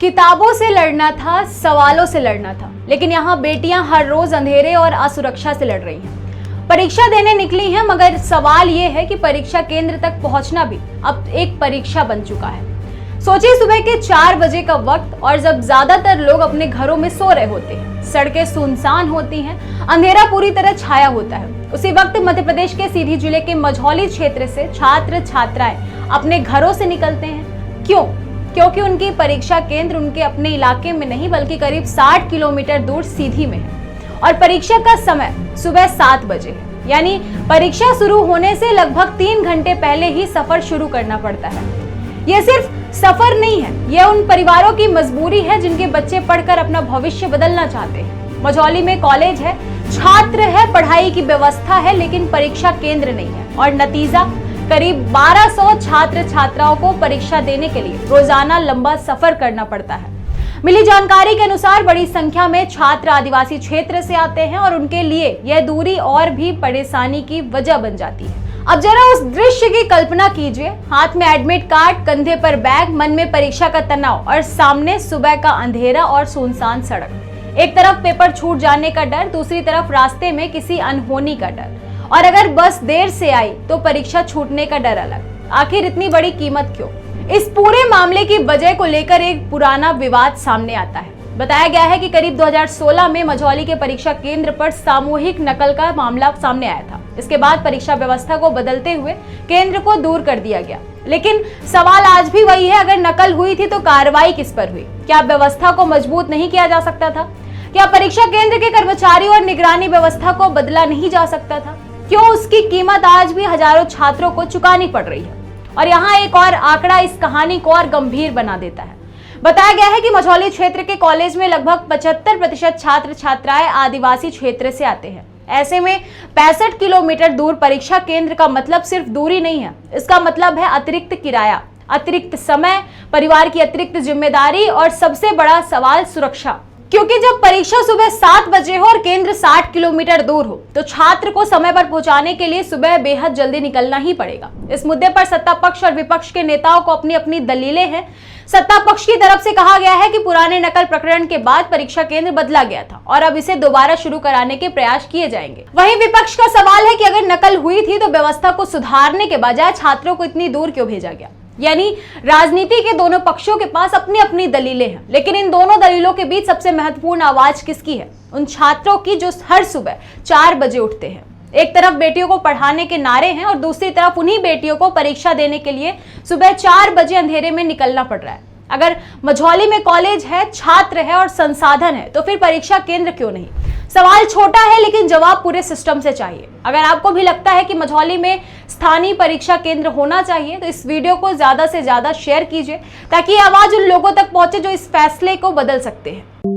किताबों से लड़ना था, सवालों से लड़ना था, लेकिन यहाँ बेटियां हर रोज अंधेरे और असुरक्षा से लड़ रही हैं। परीक्षा देने निकली हैं, मगर सवाल ये है कि परीक्षा केंद्र तक पहुंचना भी अब एक परीक्षा बन चुका है। सोचिए, सुबह के 4 बजे का वक्त और जब ज्यादातर लोग अपने घरों में सो रहे होते हैं, सड़कें सुनसान होती हैं, अंधेरा पूरी तरह छाया होता है। उसी वक्त मध्य प्रदेश के सीधी जिले के मझौली क्षेत्र से छात्र छात्राएं अपने घरों से निकलते हैं। क्यों? क्योंकि उनकी परीक्षा केंद्र उनके अपने इलाके में नहीं बल्कि करीब 60 किलोमीटर दूर सीधी में है और परीक्षा का समय सुबह 7 बजे है। यानी परीक्षा शुरू होने से लगभग 3 घंटे पहले ही सफर शुरू करना पड़ता है। यह सिर्फ सफर नहीं है, यह उन परिवारों की मजबूरी है जिनके बच्चे पढ़कर अपना भविष्य बदलना चाहते हैं। मझौली में कॉलेज है, छात्र है, पढ़ाई की व्यवस्था है, लेकिन परीक्षा केंद्र नहीं है और नतीजा करीब 1200 छात्र छात्राओं को परीक्षा देने के लिए रोजाना लंबा सफर करना पड़ता है। मिली जानकारी के अनुसार बड़ी संख्या में छात्र आदिवासी क्षेत्र से आते हैं और उनके लिए यह दूरी और भी परेशानी की वजह बन जाती है। अब जरा उस दृश्य की कल्पना कीजिए, हाथ में एडमिट कार्ड, कंधे पर बैग, मन में परीक्षा का तनाव और सामने सुबह का अंधेरा और सुनसान सड़क। एक तरफ पेपर छूट जाने का डर, दूसरी तरफ रास्ते में किसी अनहोनी का डर, और अगर बस देर से आई तो परीक्षा छूटने का डर अलग। आखिर इतनी बड़ी कीमत क्यों? इस पूरे मामले की वजह को लेकर एक पुराना विवाद सामने आता है। बताया गया है कि करीब 2016 में मझौली के परीक्षा केंद्र पर सामूहिक नकल का मामला सामने आया था। इसके बाद परीक्षा व्यवस्था को बदलते हुए केंद्र को दूर कर दिया गया। लेकिन सवाल आज भी वही है, अगर नकल हुई थी तो कार्रवाई किस पर हुई? क्या व्यवस्था को मजबूत नहीं किया जा सकता था? क्या परीक्षा केंद्र के कर्मचारियों और निगरानी व्यवस्था को बदला नहीं जा सकता था? क्यों उसकी कीमत आज भी हजारों छात्रों को चुकानी पड़ रही है? और यहाँ एक और आंकड़ा इस कहानी को और गंभीर बना देता है। बताया गया है कि मझौली क्षेत्र के कॉलेज में लगभग 75% छात्र छात्राएं आदिवासी क्षेत्र से आते हैं। ऐसे में 65 किलोमीटर दूर परीक्षा केंद्र का मतलब सिर्फ दूरी नहीं है, इसका मतलब है अतिरिक्त किराया, अतिरिक्त समय, परिवार की अतिरिक्त जिम्मेदारी और सबसे बड़ा सवाल सुरक्षा। क्योंकि जब परीक्षा सुबह 7 बजे हो और केंद्र 60 किलोमीटर दूर हो तो छात्र को समय पर पहुंचाने के लिए सुबह बेहद जल्दी निकलना ही पड़ेगा। इस मुद्दे पर सत्ता पक्ष और विपक्ष के नेताओं को अपनी अपनी दलीलें हैं। सत्ता पक्ष की तरफ से कहा गया है कि पुराने नकल प्रकरण के बाद परीक्षा केंद्र बदला गया था और अब इसे दोबारा शुरू कराने के प्रयास किए जाएंगे। वहीं विपक्ष का सवाल है कि अगर नकल हुई थी तो व्यवस्था को सुधारने के बजाय छात्रों को इतनी दूर क्यों भेजा गया? यानी राजनीति के दोनों पक्षों के पास अपनी अपनी दलीलें हैं, लेकिन इन दोनों दलीलों के बीच सबसे महत्वपूर्ण आवाज किसकी है? उन छात्रों की जो हर सुबह 4 बजे उठते हैं। एक तरफ बेटियों को पढ़ाने के नारे हैं और दूसरी तरफ उन्हीं बेटियों को परीक्षा देने के लिए सुबह 4 बजे अंधेरे में निकलना पड़ रहा है। अगर मझौली में कॉलेज है, छात्र है और संसाधन है, तो फिर परीक्षा केंद्र क्यों नहीं? सवाल छोटा है लेकिन जवाब पूरे सिस्टम से चाहिए। अगर आपको भी लगता है कि मझौली में स्थानीय परीक्षा केंद्र होना चाहिए तो इस वीडियो को ज्यादा से ज्यादा शेयर कीजिए ताकि आवाज उन लोगों तक पहुंचे जो इस फैसले को बदल सकते हैं।